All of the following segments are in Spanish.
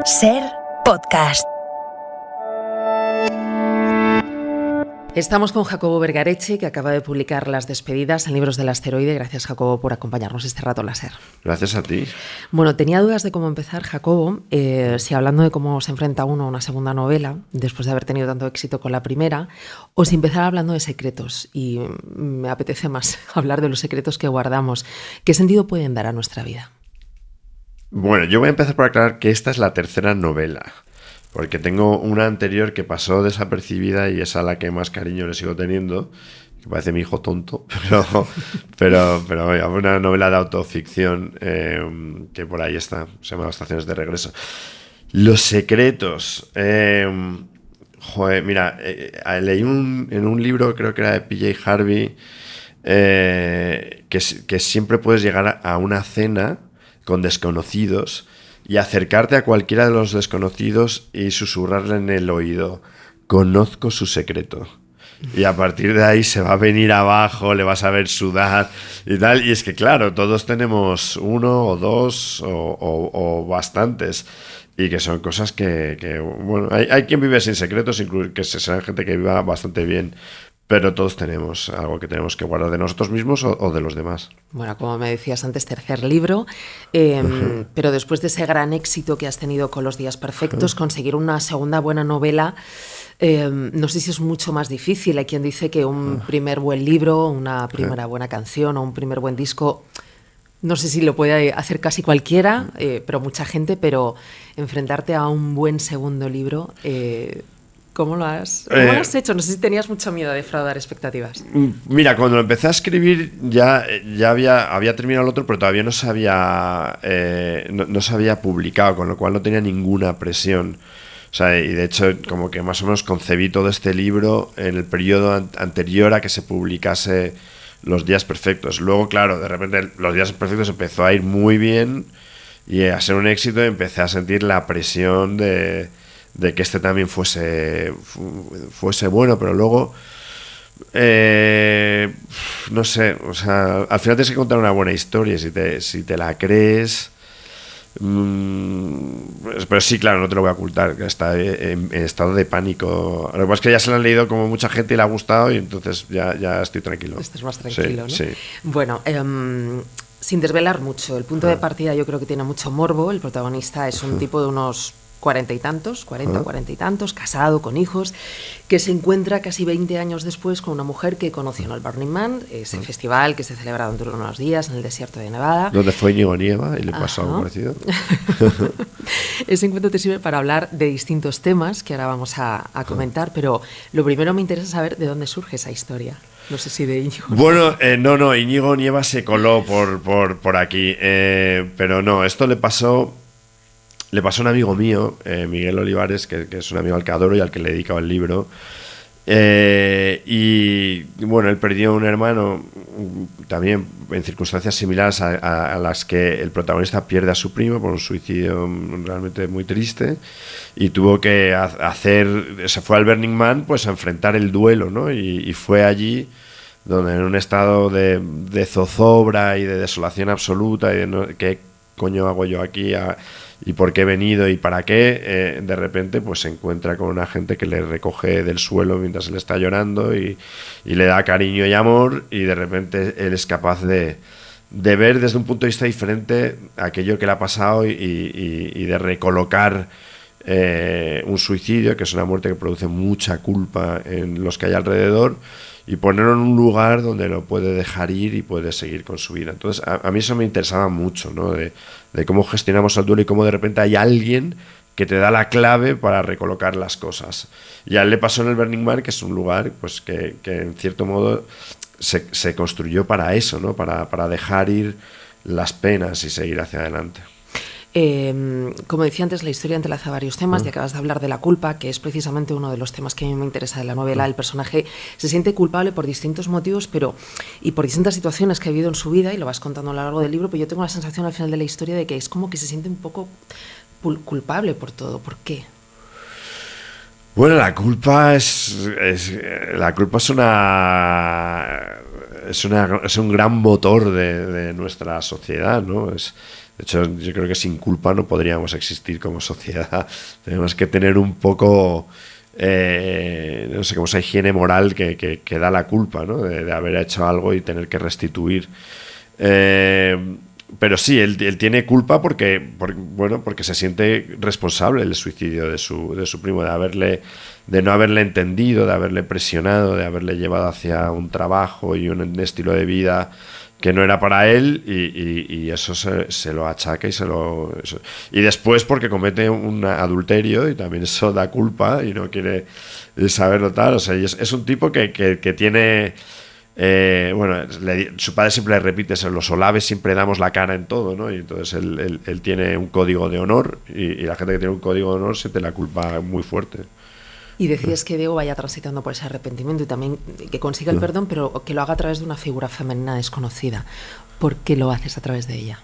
Ser Podcast. Estamos con Jacobo Vergareche, que acaba de publicar Las despedidas en Libros del Asteroide. Gracias, Jacobo, por acompañarnos este rato en la SER. Gracias a ti. Bueno, tenía dudas de cómo empezar, Jacobo. Si hablando de cómo se enfrenta uno a una segunda novela, después de haber tenido tanto éxito con la primera, o si empezar hablando de secretos. Y me apetece más hablar de los secretos que guardamos. ¿Qué sentido pueden dar a nuestra vida? Bueno, yo voy a empezar por aclarar que esta es la tercera novela. Porque tengo una anterior que pasó desapercibida y es a la que más cariño le sigo teniendo, que parece mi hijo tonto, pero una novela de autoficción que por ahí está, se llama Estaciones de regreso. Los secretos. Mira, leí en un libro, creo que era de PJ Harvey, que siempre puedes llegar a una cena con desconocidos y acercarte a cualquiera de los desconocidos y susurrarle en el oído: conozco su secreto. Y a partir de ahí se va a venir abajo, le vas a ver sudar y tal. Y es que claro, todos tenemos uno o dos o bastantes. Y que son cosas que bueno, hay quien vive sin secretos, incluso que será gente que viva bastante bien. Pero todos tenemos algo que tenemos que guardar de nosotros mismos o de los demás. Bueno, como me decías antes, tercer libro, pero después de ese gran éxito que has tenido con Los días perfectos, conseguir una segunda buena novela, no sé si es mucho más difícil. Hay quien dice que un primer buen libro, una primera buena canción o un primer buen disco, no sé si lo puede hacer casi cualquiera, pero mucha gente, pero enfrentarte a un buen segundo libro... ¿Cómo lo has hecho? No sé si tenías mucho miedo de defraudar expectativas. Mira, cuando lo empecé a escribir ya había terminado el otro, pero todavía no se había publicado, con lo cual no tenía ninguna presión. O sea, y de hecho, como que más o menos concebí todo este libro en el periodo anterior a que se publicase Los días perfectos. Luego, claro, de repente Los días perfectos empezó a ir muy bien y a ser un éxito, y empecé a sentir la presión de que este también fuese bueno, pero luego no sé, o sea, al final tienes que contar una buena historia si te la crees. Pero sí, claro, no te lo voy a ocultar, que está en estado de pánico. Lo que pasa es que ya se lo han leído como mucha gente y le ha gustado, y entonces ya estoy tranquilo. Estás más tranquilo, sí, ¿no? Sí. Bueno, sin desvelar mucho, el punto de partida yo creo que tiene mucho morbo. El protagonista es un tipo de unos 40 y tantos, casado, con hijos, que se encuentra casi 20 años después con una mujer que conoció en el Burning Man, ese festival que se celebra durante unos días en el desierto de Nevada. Donde fue Íñigo Nieva y le pasó algo parecido. Ese encuentro te sirve para hablar de distintos temas que ahora vamos a comentar, pero lo primero me interesa saber de dónde surge esa historia. No sé si de Íñigo. Bueno, no, Íñigo Nieva se coló por aquí, pero no, esto le pasó a un amigo mío, Miguel Olivares, que es un amigo al que adoro y al que le he dedicado el libro. Y bueno, él perdió un hermano también en circunstancias similares a las que el protagonista pierde a su primo por un suicidio realmente muy triste, y tuvo que se fue al Burning Man pues a enfrentar el duelo, ¿no? Y fue allí donde, en un estado de zozobra y de desolación absoluta y de ¿qué coño hago yo aquí? ¿Y por qué he venido? ¿Y para qué? De repente pues se encuentra con una gente que le recoge del suelo mientras él está llorando y le da cariño y amor, y de repente él es capaz de ver desde un punto de vista diferente aquello que le ha pasado y de recolocar un suicidio, que es una muerte que produce mucha culpa en los que hay alrededor, y ponerlo en un lugar donde lo puede dejar ir y puede seguir con su vida. Entonces a mí eso me interesaba mucho, ¿no? De cómo gestionamos el duelo y cómo de repente hay alguien que te da la clave para recolocar las cosas. Y a él le pasó en el Burning Man, que es un lugar pues que en cierto modo se construyó para eso, ¿no? Para dejar ir las penas y seguir hacia adelante. Como decía antes, la historia entrelaza varios temas, y acabas de hablar de la culpa, que es precisamente uno de los temas que a mí me interesa de la novela. El personaje se siente culpable por distintos motivos y por distintas situaciones que ha vivido en su vida, y lo vas contando a lo largo del libro, pero yo tengo la sensación al final de la historia de que es como que se siente un poco culpable por todo. ¿Por qué? Bueno, la culpa es un gran motor de nuestra sociedad, ¿no? De hecho, yo creo que sin culpa no podríamos existir como sociedad. Tenemos que tener un poco, no sé, como esa higiene moral que da la culpa, ¿no? De haber hecho algo y tener que restituir. Pero sí, él tiene culpa porque se siente responsable del suicidio de su primo, de no haberle entendido, de haberle presionado, de haberle llevado hacia un trabajo y un estilo de vida que no era para él, y eso se lo achaca y después porque comete un adulterio y también eso da culpa y no quiere saberlo tal. O sea, es un tipo que tiene... su padre siempre le repite, los Olaves siempre damos la cara en todo, ¿no? Y entonces él tiene un código de honor, y la gente que tiene un código de honor siente la culpa muy fuerte. Y decides que Diego vaya transitando por ese arrepentimiento y también que consiga el perdón, pero que lo haga a través de una figura femenina desconocida. ¿Por qué lo haces a través de ella?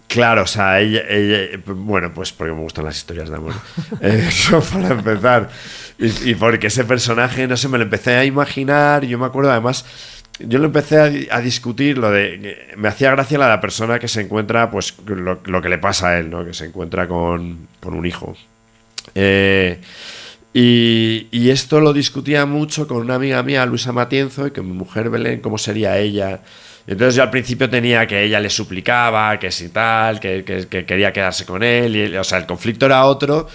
Claro, o sea, ella, bueno, pues porque me gustan las historias de amor. Eso para empezar. Y porque ese personaje, no sé, me lo empecé a imaginar. Y yo me acuerdo, además, yo lo empecé a discutir, me hacía gracia la persona que se encuentra, pues lo que le pasa a él, ¿no? Que se encuentra con un hijo. Y esto lo discutía mucho con una amiga mía, Luisa Matienzo, y con mi mujer Belén, cómo sería ella. Y entonces yo al principio tenía que ella le suplicaba, que si tal, que quería quedarse con él, y, o sea, el conflicto era otro,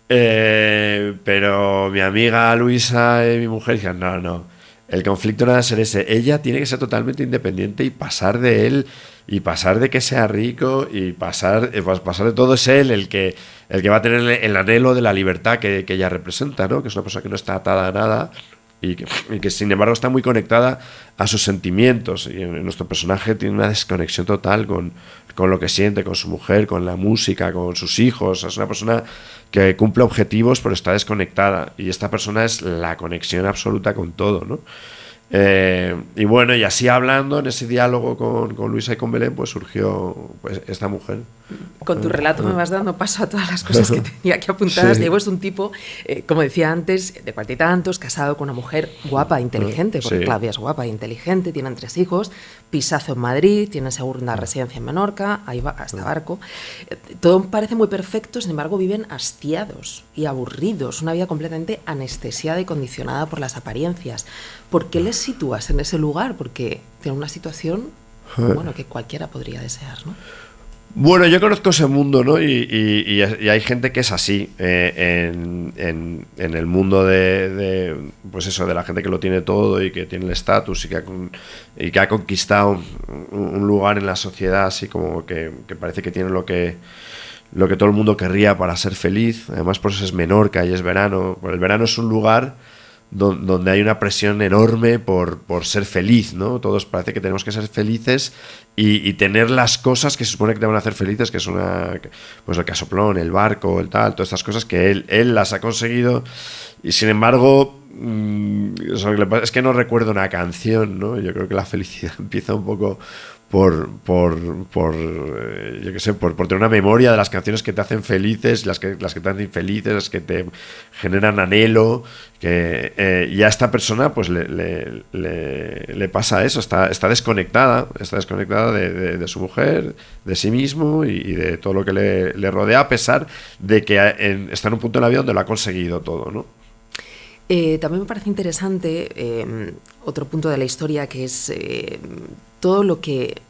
pero mi amiga Luisa y mi mujer decían, no, el conflicto no debe ser ese, ella tiene que ser totalmente independiente y pasar de él, y pasar de que sea rico, y pasar de todo, es él el que va a tener el anhelo de la libertad que ella representa, ¿no? Que es una persona que no está atada a nada, y que sin embargo está muy conectada a sus sentimientos, y nuestro personaje tiene una desconexión total con lo que siente, con su mujer, con la música, con sus hijos. Es una persona que cumple objetivos pero está desconectada, y esta persona es la conexión absoluta con todo, ¿no? Y bueno, y así hablando en ese diálogo con Luisa y con Belén, pues surgió pues esta mujer. Con tu relato me vas dando paso a todas las cosas que tenía aquí apuntadas. Sí. Diego es un tipo, como decía antes, de 40 y tantos, casado con una mujer guapa e inteligente, porque sí. Claudia es guapa e inteligente, tienen 3 hijos, pisazo en Madrid, tienen segunda residencia en Menorca, ahí va hasta Barco. Todo parece muy perfecto, sin embargo viven hastiados y aburridos, una vida completamente anestesiada y condicionada por las apariencias. ¿Por qué les sitúas en ese lugar? Porque tienen una situación, bueno, que cualquiera podría desear, ¿no? Bueno, yo conozco ese mundo, ¿no? Y hay gente que es así, en el mundo pues eso, de la gente que lo tiene todo y que tiene el estatus y que ha conquistado un lugar en la sociedad, así como que parece que tiene lo que todo el mundo querría para ser feliz. Además, por eso es Menorca y es verano. Bueno, el verano es un lugar donde hay una presión enorme por ser feliz, ¿no? Todos parece que tenemos que ser felices y tener las cosas que se supone que te van a hacer felices, que es pues el casoplón, el barco, el tal, todas estas cosas que él las ha conseguido, y sin embargo es que no recuerdo una canción, ¿no? Yo creo que la felicidad empieza un poco por yo qué sé, por tener una memoria de las canciones que te hacen felices, las que te hacen infelices, las que te generan anhelo, y a esta persona pues le pasa eso, está desconectada de su mujer, de sí mismo y de todo lo que le rodea, a pesar de que está en un punto de la vida donde lo ha conseguido todo, ¿no? También me parece interesante otro punto de la historia, que es todo lo que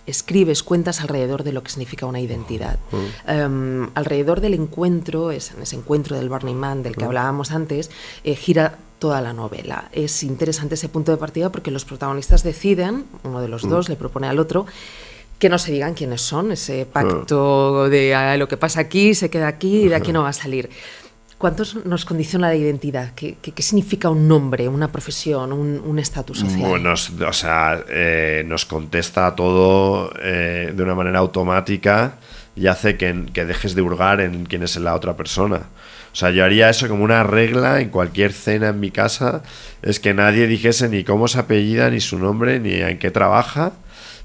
escribes, cuentas alrededor de lo que significa una identidad. Alrededor del encuentro, en ese encuentro del Burning Man del que hablábamos antes, gira toda la novela. Es interesante ese punto de partida porque los protagonistas deciden, uno de los dos le propone al otro, que no se digan quiénes son, ese pacto de lo que pasa aquí se queda aquí y de aquí no va a salir. ¿Cuánto nos condiciona la identidad? ¿Qué significa un nombre, una profesión, un estatus social? Bueno, o sea, nos contesta todo de una manera automática y hace que dejes de hurgar en quién es la otra persona. O sea, yo haría eso como una regla en cualquier cena en mi casa, es que nadie dijese ni cómo se apellida, ni su nombre, ni en qué trabaja.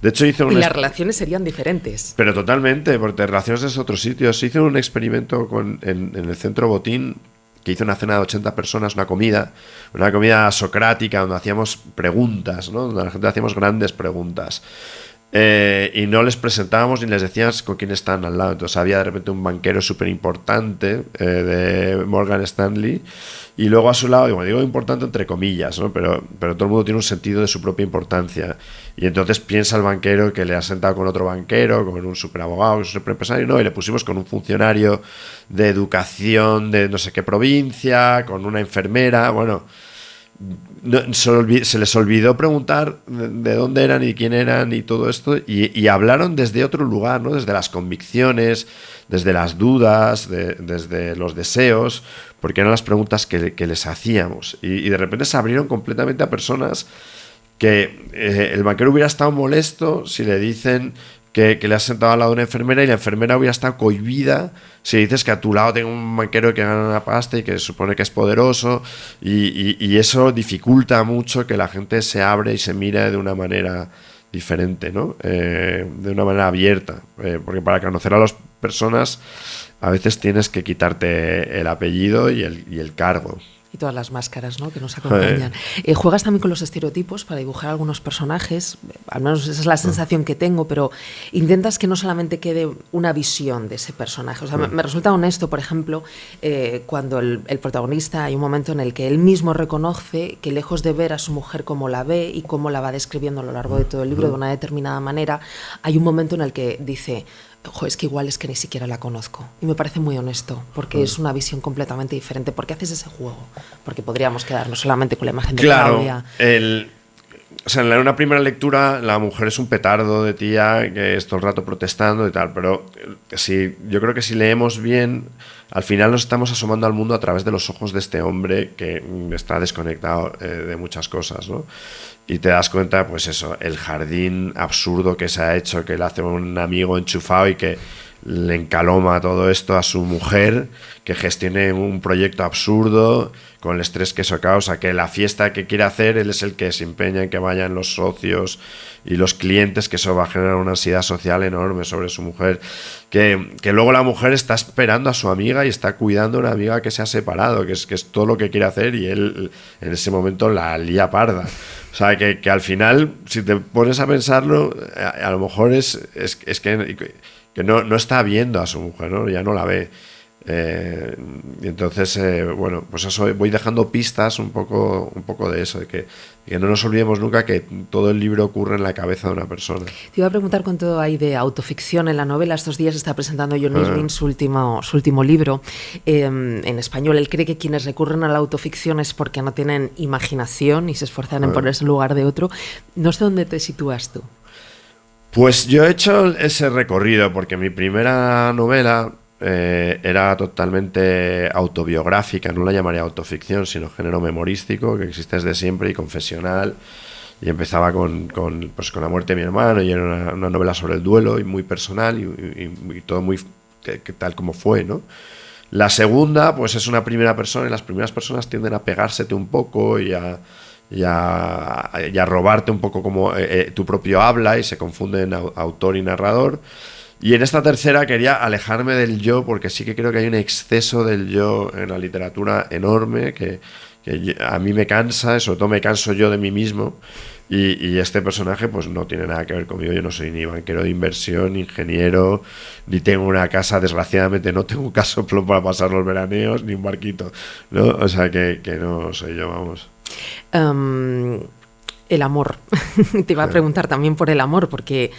De hecho, y las relaciones serían diferentes. Pero totalmente, porque relaciones desde otros sitios. Hice un experimento en el Centro Botín que hizo una cena de 80 personas, una comida socrática donde hacíamos preguntas, ¿no? Donde a la gente hacíamos grandes preguntas. Y no les presentábamos ni les decíamos con quién están al lado. Entonces había de repente un banquero súper importante de Morgan Stanley, y luego a su lado, digo importante entre comillas, ¿no? Pero todo el mundo tiene un sentido de su propia importancia. Y entonces piensa el banquero que le ha sentado con otro banquero, con un superabogado, un superempresario, no, y le pusimos con un funcionario de educación de no sé qué provincia, con una enfermera, bueno. No, se les olvidó preguntar de dónde eran y quién eran y todo esto, y hablaron desde otro lugar, ¿no? Desde las convicciones, desde las dudas, desde los deseos, porque eran las preguntas que les hacíamos, y de repente se abrieron completamente a personas que el banquero hubiera estado molesto si le dicen que le has sentado al lado de una enfermera, y la enfermera hubiera estado cohibida si dices que a tu lado tengo un banquero que gana una pasta y que supone que es poderoso, y eso dificulta mucho que la gente se abre y se mire de una manera diferente, ¿no? De una manera abierta, porque para conocer a las personas a veces tienes que quitarte el apellido y el cargo. Y todas las máscaras, ¿no?, que nos acompañan. Juegas también con los estereotipos para dibujar algunos personajes, al menos esa es la sensación que tengo, pero intentas que no solamente quede una visión de ese personaje. O sea, me resulta honesto, por ejemplo, cuando el protagonista, hay un momento en el que él mismo reconoce que, lejos de ver a su mujer como la ve y cómo la va describiendo a lo largo de todo el libro de una determinada manera, hay un momento en el que dice: es que igual es que ni siquiera la conozco. Y me parece muy honesto, porque es una visión completamente diferente. ¿Por qué haces ese juego? Porque podríamos quedarnos solamente con la imagen de Claudia. O sea, en una primera lectura la mujer es un petardo de tía que es todo el rato protestando y tal, pero yo creo que si leemos bien, al final nos estamos asomando al mundo a través de los ojos de este hombre que está desconectado de muchas cosas, ¿no? Y te das cuenta, pues eso, el jardín absurdo que se ha hecho, que le hace un amigo enchufado y que le encaloma todo esto a su mujer, que gestione un proyecto absurdo con el estrés que eso causa, que la fiesta que quiere hacer, él es el que se empeña en que vayan los socios y los clientes, que eso va a generar una ansiedad social enorme sobre su mujer, que luego la mujer está esperando a su amiga y está cuidando a una amiga que se ha separado, que es todo lo que quiere hacer, y él en ese momento la lía parda. O sea, que al final, si te pones a pensarlo, a lo mejor es que no está viendo a su mujer, ¿no? Ya no la ve. Y entonces, bueno, pues eso, voy dejando pistas un poco de eso, de que no nos olvidemos nunca que todo el libro ocurre en la cabeza de una persona. Te iba a preguntar cuánto hay de autoficción en la novela. Estos días está presentando John Irving su último libro en español. Él cree que quienes recurren a la autoficción es porque no tienen imaginación y se esfuerzan en ponerse en lugar de otro. No sé dónde te sitúas tú. Pues yo he hecho ese recorrido porque mi primera novela era totalmente autobiográfica, no la llamaría autoficción, sino género memorístico, que existe desde siempre y confesional, y empezaba con la muerte de mi hermano, y era una novela sobre el duelo y muy personal y todo muy que tal como fue, ¿no? La segunda, pues es una primera persona, y las primeras personas tienden a pegársete un poco y a robarte un poco como tu propio habla, y se confunden autor y narrador. Y en esta tercera quería alejarme del yo, porque sí que creo que hay un exceso del yo en la literatura enorme que a mí me cansa, sobre todo me canso yo de mí mismo, y este personaje pues no tiene nada que ver conmigo. Yo no soy ni banquero de inversión, ni ingeniero, ni tengo una casa, desgraciadamente no tengo un casoplón para pasar los veraneos, ni un barquito, ¿no? O sea que no soy yo, vamos. El amor. Te iba a preguntar también por el amor, porque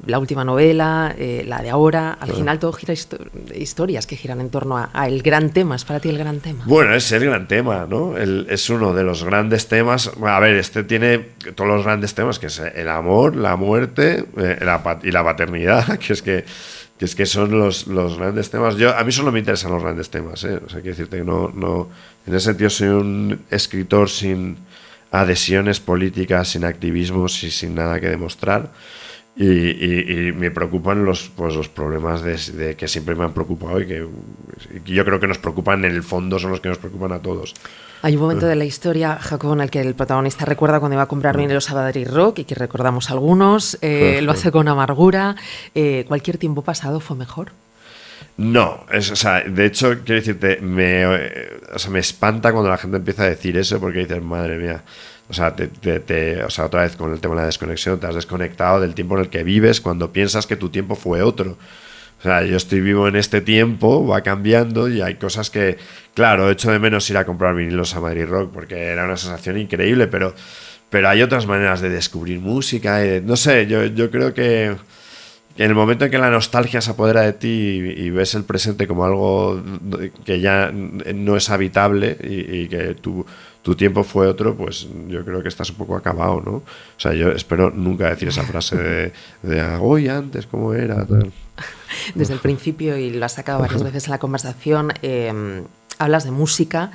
la última novela, la de ahora, al final todo gira historias que giran en torno a el gran tema. ¿Es para ti el gran tema? Bueno, es el gran tema, ¿no? Es uno de los grandes temas. A ver, este tiene todos los grandes temas, que es el amor, la muerte y la paternidad, que es que son los grandes temas. A mí solo me interesan los grandes temas, ¿eh? O sea, quiero decirte que no, en ese sentido soy un escritor sin adhesiones políticas, sin activismos y sin nada que demostrar, y me preocupan los problemas de que siempre me han preocupado y que yo creo que nos preocupan, en el fondo son los que nos preocupan a todos. Hay un momento de la historia, Jacobo, en el que el protagonista recuerda cuando iba a comprar vinilos a Madrid Rock, y que recordamos algunos, lo hace con amargura. ¿Cualquier tiempo pasado fue mejor? No, o sea, de hecho, quiero decirte, o sea, me espanta cuando la gente empieza a decir eso porque dices, madre mía, o sea, o sea, otra vez con el tema de la desconexión, te has desconectado del tiempo en el que vives cuando piensas que tu tiempo fue otro. O sea, yo estoy vivo en este tiempo, va cambiando y hay cosas que, claro, echo de menos ir a comprar vinilos a Madrid Rock porque era una sensación increíble, pero hay otras maneras de descubrir música. No sé, yo creo que en el momento en que la nostalgia se apodera de ti y ves el presente como algo que ya no es habitable y que tu tiempo fue otro, pues yo creo que estás un poco acabado, ¿no? O sea, yo espero nunca decir esa frase de hoy antes, ¿cómo era? Tal. Desde el principio, y lo has sacado varias veces en la conversación, hablas de música,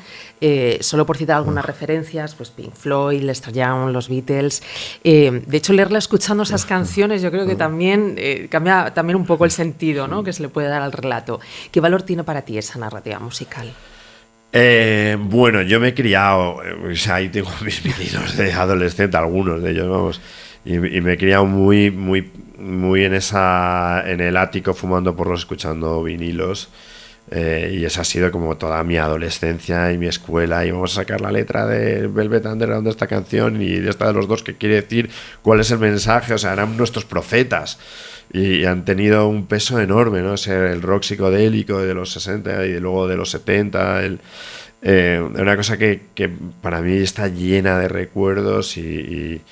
solo por citar algunas referencias, pues Pink Floyd, Lester Young, los Beatles. De hecho, leerla escuchando esas canciones yo creo que también cambia también un poco el sentido, ¿no?, que se le puede dar al relato. ¿Qué valor tiene para ti esa narrativa musical? Bueno, yo me he criado, o sea, ahí tengo mis vinilos de adolescente, algunos de ellos, vamos, y me he criado muy en el ático fumando porros, escuchando vinilos. Y esa ha sido como toda mi adolescencia y mi escuela. Y vamos a sacar la letra de Velvet Underground de esta canción y de esta de los dos, que quiere decir cuál es el mensaje. O sea, eran nuestros profetas y han tenido un peso enorme, ¿no? O sea, el rock psicodélico de los 60 y luego de los 70. Una cosa que para mí está llena de recuerdos y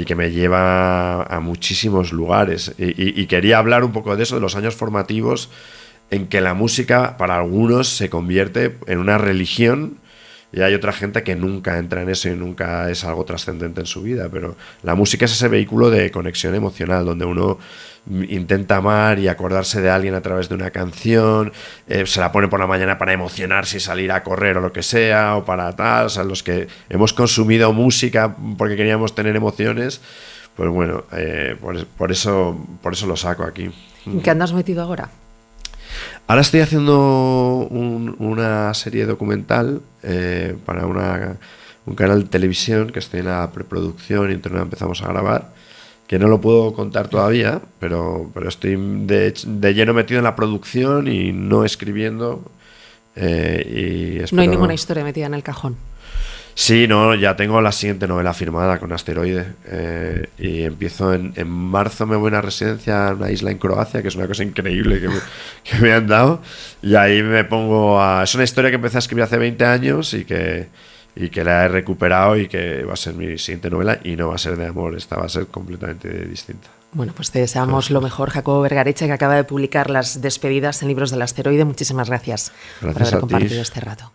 que me lleva a muchísimos lugares. Y quería hablar un poco de eso, de los años formativos, en que la música para algunos se convierte en una religión y hay otra gente que nunca entra en eso y nunca es algo trascendente en su vida, pero la música es ese vehículo de conexión emocional donde uno intenta amar y acordarse de alguien a través de una canción, se la pone por la mañana para emocionarse y salir a correr o lo que sea, o para tal. O sea, los que hemos consumido música porque queríamos tener emociones, pues bueno, por eso lo saco aquí. ¿En qué andas metido ahora? Ahora estoy haciendo una serie documental para un canal de televisión que estoy en la preproducción y entonces empezamos a grabar, que no lo puedo contar todavía, pero estoy de lleno metido en la producción y no escribiendo. Y espero... No hay ninguna historia metida en el cajón. Sí, no, ya tengo la siguiente novela firmada con Asteroide y empiezo en marzo. Me voy a una residencia a una isla en Croacia, que es una cosa increíble que me han dado, y ahí me pongo a... Es una historia que empecé a escribir hace 20 años y que la he recuperado y que va a ser mi siguiente novela y no va a ser de amor, esta va a ser completamente distinta. Bueno, pues te deseamos lo mejor, Jacobo Vergareche, que acaba de publicar Las despedidas en Libros del Asteroide. Muchísimas gracias por haber compartido este rato.